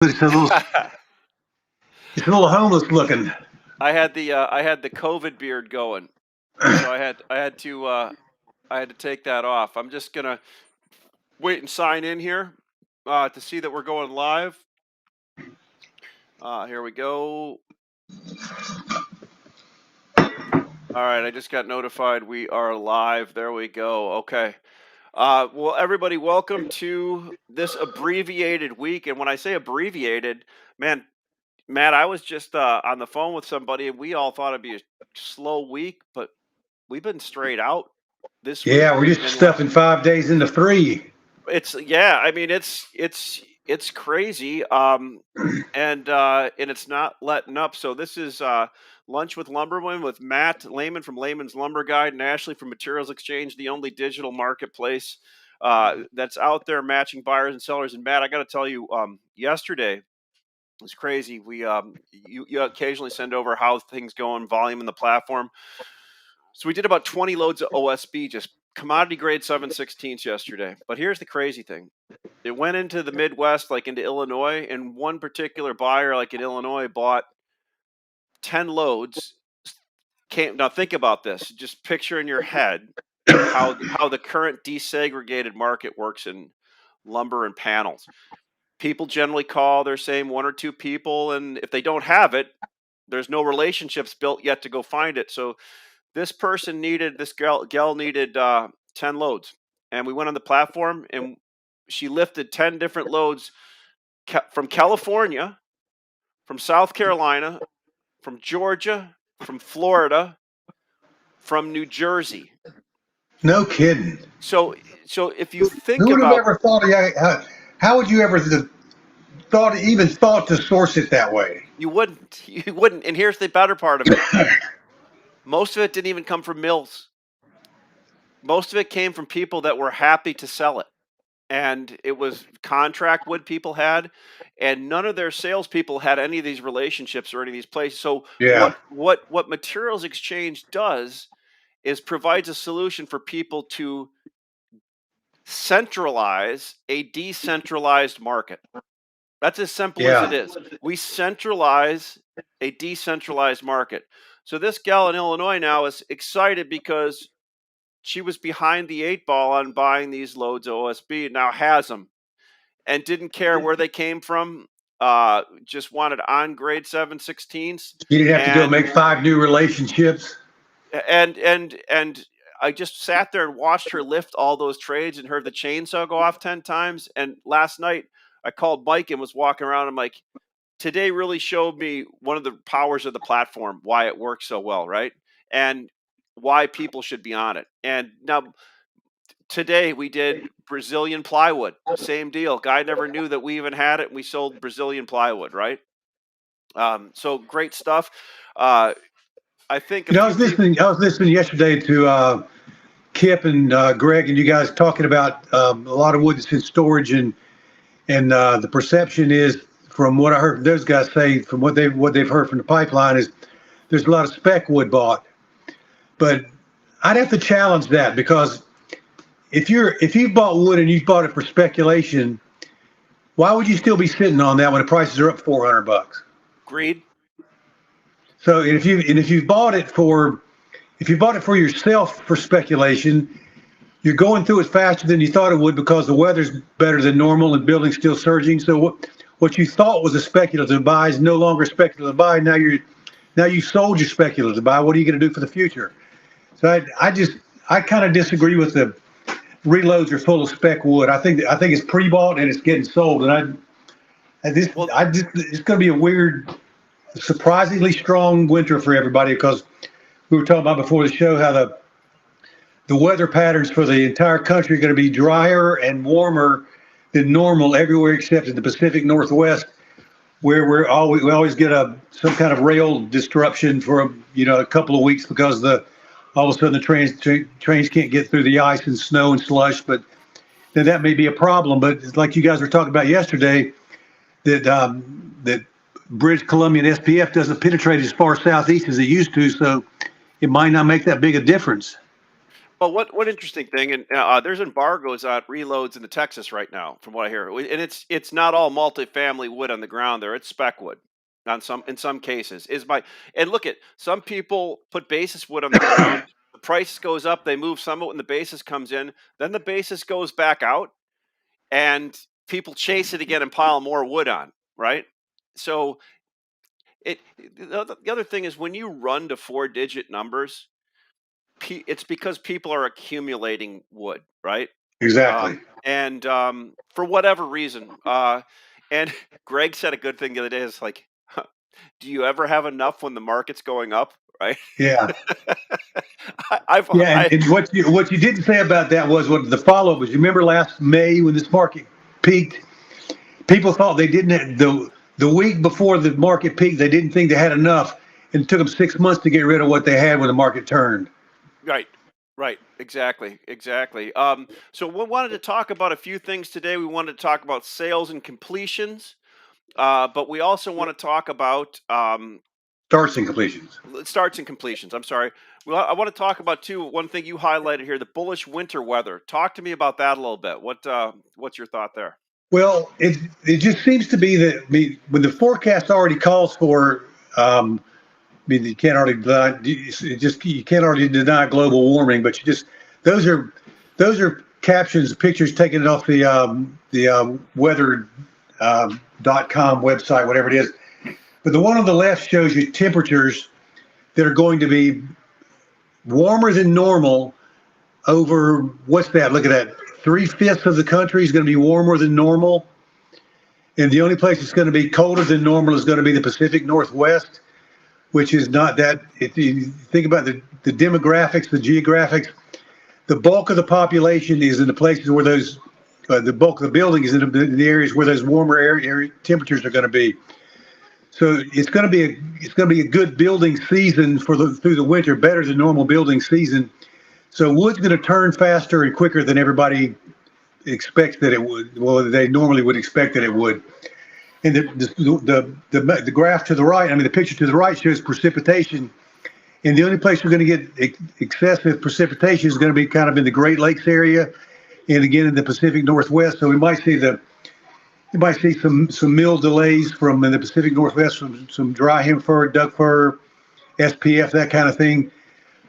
It's a little, it's a little homeless looking. I had the COVID beard going, so I had to take that off. I'm just gonna wait and sign in here to see that we're going live. Here we go. All right, I just got notified we are live. There we go. Okay. Well, everybody, welcome to this abbreviated week. And when I say abbreviated, man, Matt, I was just on the phone with somebody, and we all thought it'd be a slow week, but we've been straight out this week. Yeah, we're just stuffing 5 days into 3. I mean, it's crazy. And it's not letting up. So this is Lunch with Lumberman with Matt Lehman from Lehman's Lumber Guide and Ashley from Materials Exchange, the only digital marketplace that's out there matching buyers and sellers. And Matt, I got to tell you, yesterday it was crazy. You occasionally send over how things go in volume in the platform. So we did about 20 loads of OSB, just commodity grade 7/16 yesterday. But here's the crazy thing. It went into the Midwest, like into Illinois, and one particular buyer, like in Illinois, bought 10 loads. Now think about this. Just picture in your head how the current desegregated market works in lumber and panels. People generally call, they're saying 1 or 2 people, and if they don't have it, there's no relationships built yet to go find it. So this gal needed 10 loads, and we went on the platform, and she lifted 10 different loads from California, from South Carolina, from Georgia, from Florida, from New Jersey. No kidding. So if you think Who would about, have ever thought? How would you ever even thought to source it that way? you wouldn't. And here's the better part of it. Most of it didn't even come from mills. Most of it came from people that were happy to sell it. And it was contract wood people had, and none of their salespeople had any of these relationships or any of these places. So Yeah. what Materials Exchange does is provides a solution for people to centralize a decentralized market. That's as simple as it is. We centralize a decentralized market. So this gal in Illinois now is excited because she was behind the 8 ball on buying these loads of OSB, now has them, and didn't care where they came from. Just wanted on grade 7/16s. You didn't have to go make 5 new relationships. And I just sat there and watched her lift all those trades and heard the chainsaw go off 10 times. And last night I called Mike and was walking around. I'm like, today really showed me one of the powers of the platform, why it works so well, right? And why people should be on it. And now today we did Brazilian plywood, same deal. Guy never knew that we even had it, and we sold Brazilian plywood, right? So great stuff. I think I was listening yesterday to Kip and Greg and you guys talking about a lot of wood that's in storage, and the perception is, from what I heard those guys say, from what they've heard from the pipeline, is there's a lot of spec wood bought. But I'd have to challenge that, because if you've bought wood and you've bought it for speculation, why would you still be sitting on that when the prices are up $400? Agreed. So if you bought it for yourself for speculation, you're going through it faster than you thought it would because the weather's better than normal and building's still surging. So what you thought was a speculative buy is no longer a speculative buy. Now you sold your speculative buy. What are you going to do for the future? So I kind of disagree with the reloads are full of spec wood. I think it's pre-bought and it's getting sold. And it's going to be a weird, surprisingly strong winter for everybody, because we were talking about before the show how the weather patterns for the entire country are going to be drier and warmer than normal everywhere except in the Pacific Northwest, where we always get some kind of rail disruption for a couple of weeks because all of a sudden the trains can't get through the ice and snow and slush. But then that may be a problem. But like you guys were talking about yesterday, that British Columbia and SPF doesn't penetrate as far southeast as it used to, so it might not make that big a difference. Well, what interesting thing, and there's embargoes on reloads into Texas right now, from what I hear, and it's not all multifamily wood on the ground there; it's spec wood on some in some cases. Is my and look at some people put basis wood on the ground. The price goes up, they move some of it when the basis comes in, then the basis goes back out, and people chase it again and pile more wood on, right? So it the other thing is when you run to four-digit numbers, it's because people are accumulating wood, right? Exactly. And for whatever reason, and Greg said a good thing the other day. It's like, do you ever have enough when the market's going up? Right? Yeah. I've Yeah. I And what you didn't say about that was what the follow up was. You remember last May when this market peaked? People thought they didn't have, the week before the market peaked, they didn't think they had enough, and it took them 6 months to get rid of what they had when the market turned. right, right, exactly, exactly. So we wanted to talk about a few things today. We wanted to talk about sales and completions, but we also want to talk about Starts and completions. starts and completions. I'm sorry. Well, I want to talk about too. One thing you highlighted here: the bullish winter weather. Talk to me about that a little bit. What's your thought there? Well, it just seems to be that when the forecast already calls for, you can't already deny, you can't already deny global warming, but you just those are captions, pictures taken off the weather .com website, whatever it is. But the one on the left shows you temperatures that are going to be warmer than normal over what's that? Look at that. 3/5 of the country is going to be warmer than normal. And the only place that's going to be colder than normal is going to be the Pacific Northwest, which is not that. If you think about the demographics, the geographics, the bulk of the population is in the places where the bulk of the building is in the areas where those warmer area temperatures are going to be. So it's going to be a good building season through the winter, better than normal building season. So wood's going to turn faster and quicker than everybody expects that it would. Well, they normally would expect that it would. And the graph to the right, the picture to the right shows precipitation. And the only place we're going to get excessive precipitation is going to be kind of in the Great Lakes area, and again in the Pacific Northwest. So we might see some mill delays from in the Pacific Northwest, from some dry hem fir, Doug fir, SPF, that kind of thing.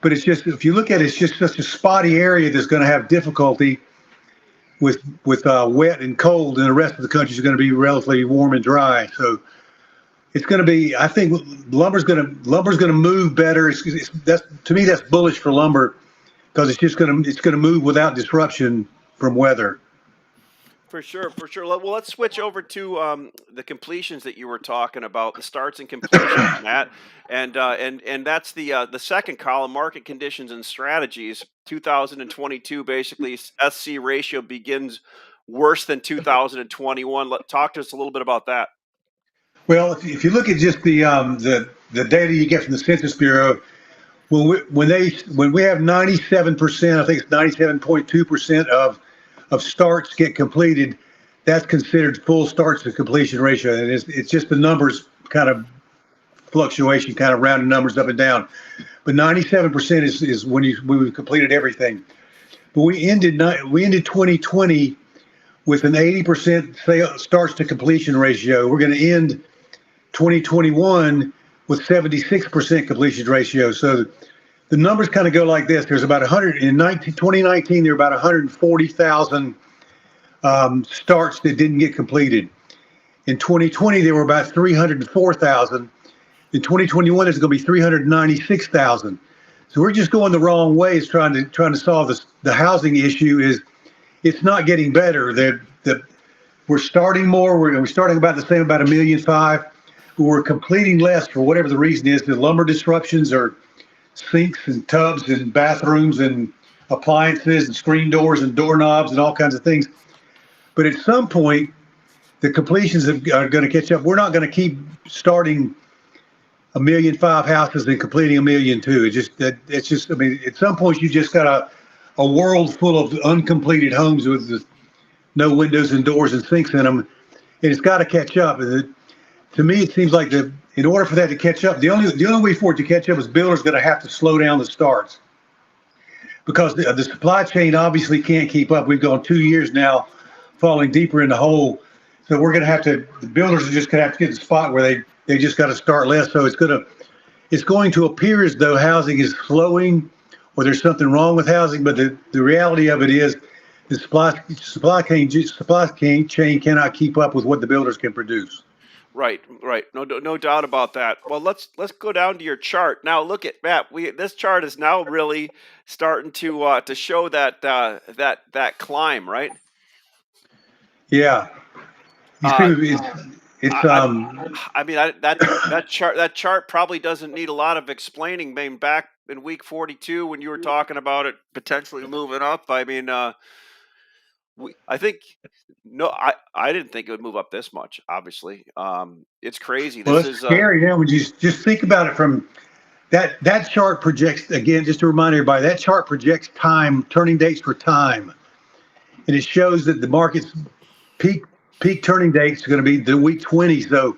But it's just, if you look at it, it's just such a spotty area that's going to have difficulty with wet and cold, and the rest of the country is going to be relatively warm and dry. So it's going to be, I think, lumber's going to move better. That's, to me, that's bullish for lumber because it's going to move without disruption from weather. For sure, for sure. Well, let's switch over to the completions that you were talking about, the starts and completions, Matt, and that's the second column, market conditions and strategies. 2022, basically, SC ratio begins worse than 2021. Talk to us a little bit about that. Well, if you look at just the data you get from the Census Bureau, when we have 97%, I think it's 97.2% of starts get completed, that's considered full starts to completion ratio. And it's just the numbers kind of fluctuation, kind of rounding numbers up and down. But 97% is when we've completed everything. But we ended 2020 with an 80% starts to completion ratio. We're going to end 2021 with 76% completion ratio. So the numbers kind of go like this. There's about 2019, there were about 140,000 starts that didn't get completed. In 2020, there were about 304,000. In 2021, there's going to be 396,000. So we're just going the wrong way. It's trying to solve this. The housing issue it's not getting better. We're starting more. We're starting about the same, about 1.5 million. But we're completing less for whatever the reason is. The lumber disruptions are sinks and tubs and bathrooms and appliances and screen doors and doorknobs and all kinds of things. But at some point, the completions are going to catch up. We're not going to keep starting 1.5 million houses and completing 1.2 million. It's just. At some point, you just got a world full of uncompleted homes with no windows and doors and sinks in them, and it's got to catch up. To me, it seems like in order for that to catch up, the only way for it to catch up is builders going to have to slow down the starts, because the supply chain obviously can't keep up. We've gone 2 years now, falling deeper in the hole. So we're going to have to. The builders are just going to have to get to the spot where they just got to start less. So it's going to appear as though housing is slowing, or there's something wrong with housing. But the reality of it is, the supply chain cannot keep up with what the builders can produce. Right, right. No doubt about that. Well, let's go down to your chart now. Look at Matt. This chart is now really starting to show that climb, right? Yeah, you see, Uh, it's I, I mean, that chart probably doesn't need a lot of explaining. I mean, back in week 42 when you were talking about it potentially moving up, I mean, I think no, I didn't think it would move up this much. Obviously, it's crazy. well, This it's is scary now when you just think about it from that chart projects again. Just to remind everybody, that chart projects time, turning dates for time, and it shows that the market's peak peak turning dates are going to be the week 20. So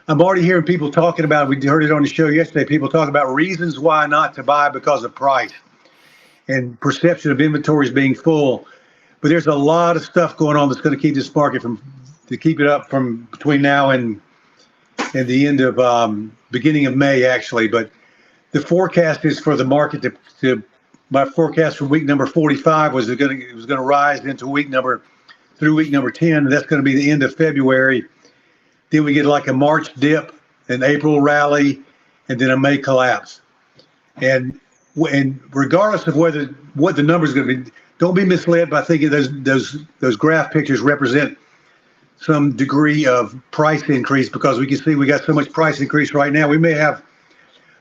I'm already hearing people talking about. We heard it on the show yesterday. People talking about reasons why not to buy because of price and perception of inventories being full. But there's a lot of stuff going on that's going to keep this market to keep it up from between now and the end of beginning of May actually. But the forecast is for the market to my forecast for week number 45 was it was going to rise into through week number 10, and that's going to be the end of February. Then we get like a March dip, an April rally, and then a May collapse. And regardless of what the number is going to be, don't be misled by thinking those graph pictures represent some degree of price increase, because we can see we got so much price increase right now. We may have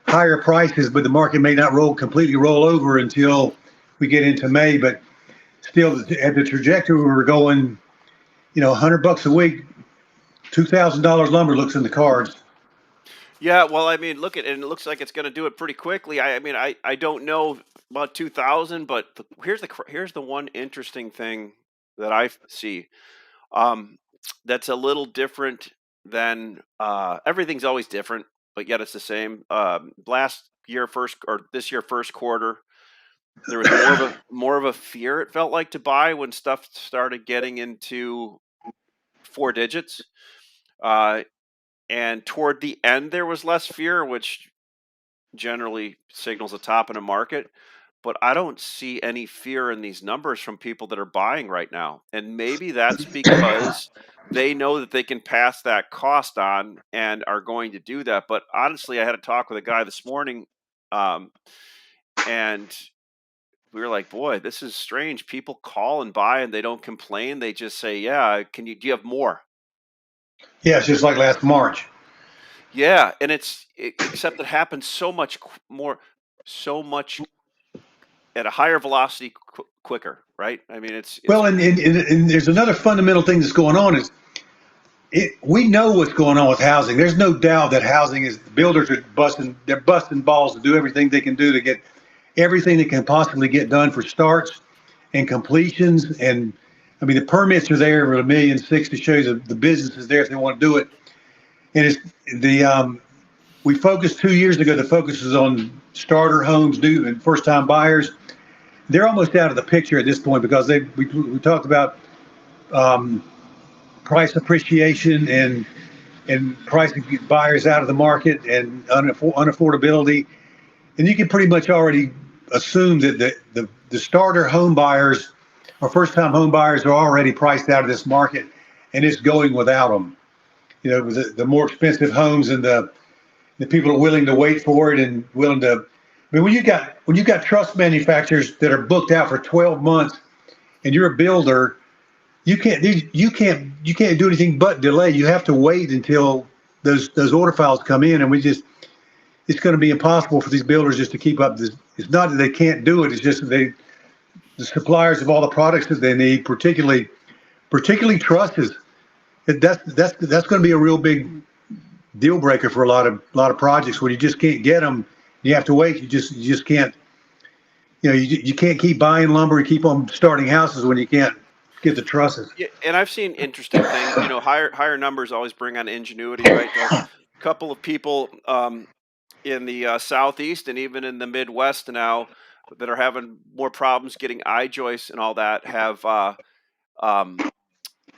higher prices, but the market may not completely roll over until we get into May. But still, at the trajectory we're going, $100 a week, $2,000 lumber looks in the cards. Yeah. Well, I mean, and it looks like it's going to do it pretty quickly. I mean, I don't know about 2000, but here's the one interesting thing that I see. Um, that's a little different than everything's always different, but yet it's the same. Last year, this year, first quarter, there was more of a fear. It felt like to buy when stuff started getting into four digits. Uh, and toward the end, there was less fear, which generally signals a top in a market. But I don't see any fear in these numbers from people that are buying right now. And maybe that's because they know that they can pass that cost on and are going to do that. But honestly, I had a talk with a guy this morning, um, and we were like, boy, this is strange. People call and buy and they don't complain. They just say, yeah, do you have more? Yeah, it's just like last March. Yeah. And except it happens so much at a higher velocity quicker, right? I mean, it's Well, and there's another fundamental thing that's going on is we know what's going on with housing. There's no doubt that the builders are busting balls to do everything they can do to get everything that can possibly get done for starts and completions. And I mean, the permits are there for $1.6 million to show you the business is there if they want to do it. And it's we focused 2 years ago. The focus was on starter homes, new and first time buyers. They're almost out of the picture at this point because we talked about price appreciation and pricing buyers out of the market and unaffordability. And you can pretty much already assume that the starter home buyers or first time home buyers are already priced out of this market, and it's going without them. The more expensive homes and the people are willing to wait for it and willing to. I mean, when you got truss manufacturers that are booked out for 12 months, and you're a builder, you can't do anything but delay. You have to wait until those order files come in, and it's going to be impossible for these builders just to keep up. It's not that they can't do it; it's just that the suppliers of all the products that they need, particularly trusses. That's going to be a real big deal breaker for a lot of projects where you just can't get them. You have to wait. You just can't. You can't keep buying lumber and keep on starting houses when you can't get the trusses. Yeah, and I've seen interesting things. Higher numbers always bring on ingenuity, right? A couple of people in the southeast and even in the Midwest now that are having more problems getting eye joists and all that um,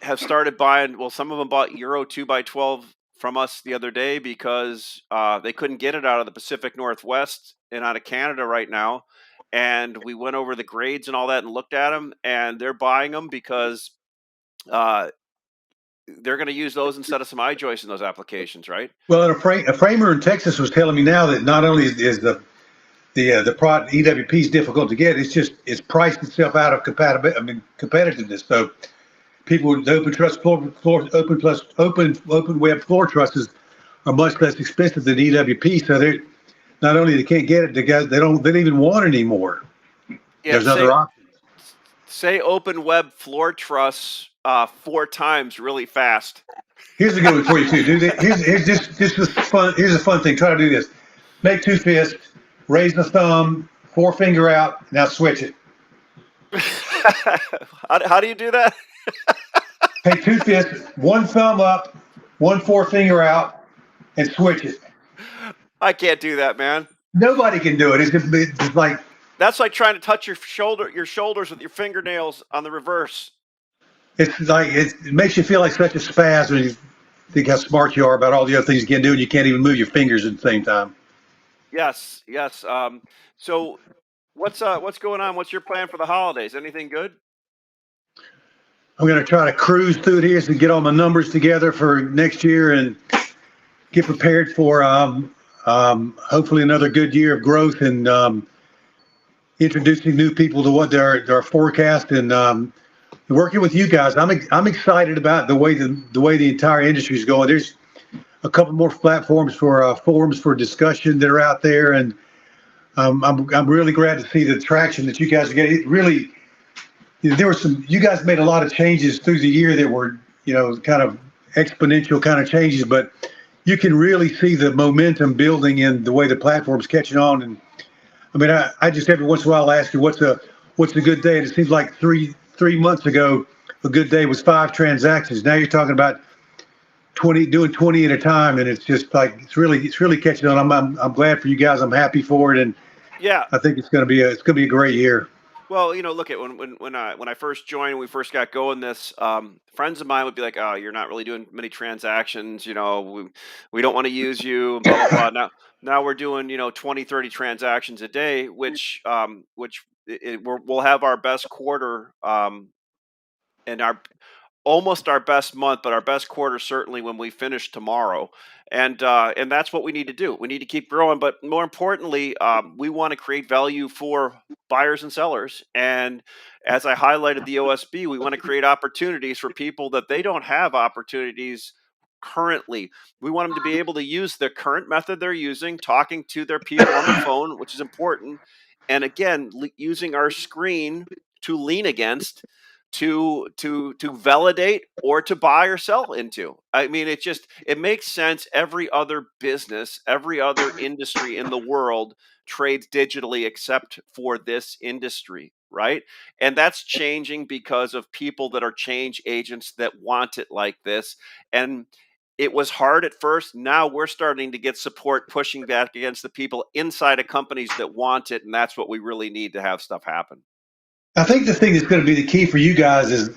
have started buying. Well, some of them bought Euro 2x12 from us the other day because they couldn't get it out of the Pacific Northwest and out of Canada right now. And we went over the grades and all that and looked at them, and they're buying them because uh, they're going to use those instead of some eye joists in those applications, right? Well, and a framer in Texas was telling me now that not only is the product EWP is difficult to get, it's priced itself out of competitiveness. So people with open truss open web floor trusses are much less expensive than EWP. So they not only they can't get it, they don't even want it anymore. Yeah, There's other options. say open web floor truss 4 times really fast. Here's a good one for you too. Do this. This is fun. Here's a fun thing. Try to do this. Make two fists. Raise the thumb. Forefinger out. Now switch it. How do you do that? Take two fists. One thumb up. One forefinger out, and switch it. I can't do that, man. Nobody can do it. It's like That's like trying to touch your shoulders with your fingernails on the reverse. it makes you feel like such a spaz when you think how smart you are about all the other things you can do, and you can't even move your fingers at the same time. Yes, yes. So what's going on? What's your plan for the holidays? Anything good? I'm going to try to cruise through this and get all my numbers together for next year and get prepared for hopefully another good year of growth and introducing new people to what their forecast and working with you guys. I'm excited about the way the entire industry is going. There's a couple more platforms for forums for discussion that are out there, and I'm really glad to see the traction that you guys are getting. It really, there were you guys made a lot of changes through the year that were kind of exponential kind of changes, but you can really see the momentum building in the way the platform's catching on. And I mean, I just every once in a while ask you what's a good day, and it seems like three months ago a good day was 5 transactions. Now you're talking about 20, doing 20 at a time, and it's just like it's really catching on. I'm glad for you guys. I'm happy for it, and Yeah. I think it's gonna be a great year. Well, look at when I first joined, when we first got going, this friends of mine would be like, "Oh, you're not really doing many transactions. We don't want to use you." And blah blah blah. Now we're doing 20, 30 transactions a day, which we'll have our best quarter and our almost our best month, but our best quarter certainly when we finish tomorrow. And that's what we need to do. We need to keep growing, but more importantly, we want to create value for buyers and sellers. And as I highlighted the OSB, we want to create opportunities for people that they don't have opportunities currently. We want them to be able to use the current method they're using, talking to their people on the phone, which is important. And again, using our screen to lean against to validate or to buy or sell into. I mean, it makes sense. Every other business, every other industry in the world trades digitally except for this industry, right? And that's changing because of people that are change agents that want it like this. And it was hard at first. Now we're starting to get support pushing back against the people inside of companies that want it, and that's what we really need to have stuff happen. I think the thing that's going to be the key for you guys is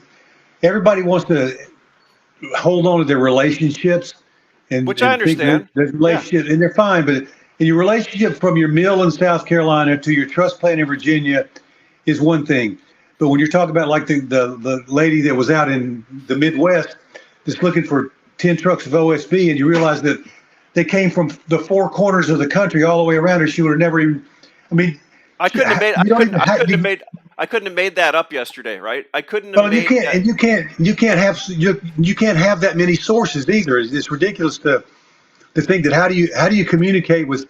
everybody wants to hold on to their relationships Which I and think understand. that Yeah. relationship, and they're fine. But in your relationship from your mill in South Carolina to your trust plant in Virginia is one thing. But when you're talking about like the lady that was out in the Midwest that's looking for 10 trucks of OSB, and you realize that they came from the 4 corners of the country all the way around her, she would have never even. I mean, I couldn't have made. you don't even I couldn't have made that up yesterday, right? I couldn't have well, you made can't, that. and you can't have that many sources either. It's ridiculous to think that how do you communicate with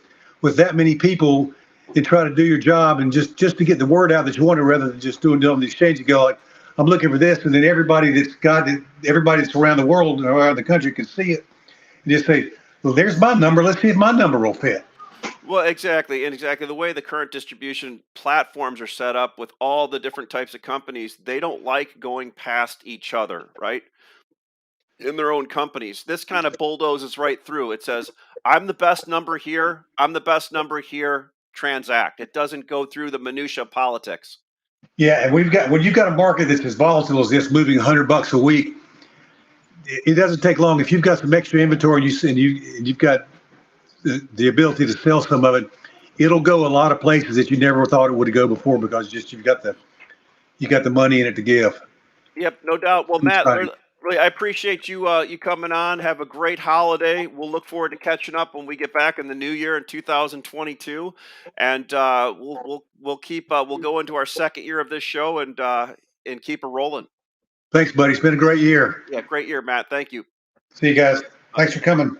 that many people and try to do your job and just to get the word out that you want it rather than just doing it on the exchange. You go like, I'm looking for this, and then everybody that's around the world or around the country can see it and just say, well, there's my number. Let's see if my number will fit. Well, exactly, and exactly the way the current distribution platforms are set up with all the different types of companies, they don't like going past each other, right? In their own companies. This kind of bulldozes right through. It says, I'm the best number here. I'm the best number here. transact. It doesn't go through the minutia of politics. Yeah, and when you've got a market that's as volatile as this, moving $100 a week, it doesn't take long. If you've got some extra inventory and you've got the ability to sell some of it, it'll go a lot of places that you never thought it would go before because just you got the money in it to give. Yep, no doubt. Well, Matt, Exciting. really, I appreciate you you coming on. Have a great holiday. We'll look forward to catching up when we get back in the new year in 2022, and we'll keep we'll go into our second year of this show and keep it rolling. Thanks, buddy. It's been a great year. Yeah, great year, Matt. Thank you. See you guys. Thanks for coming.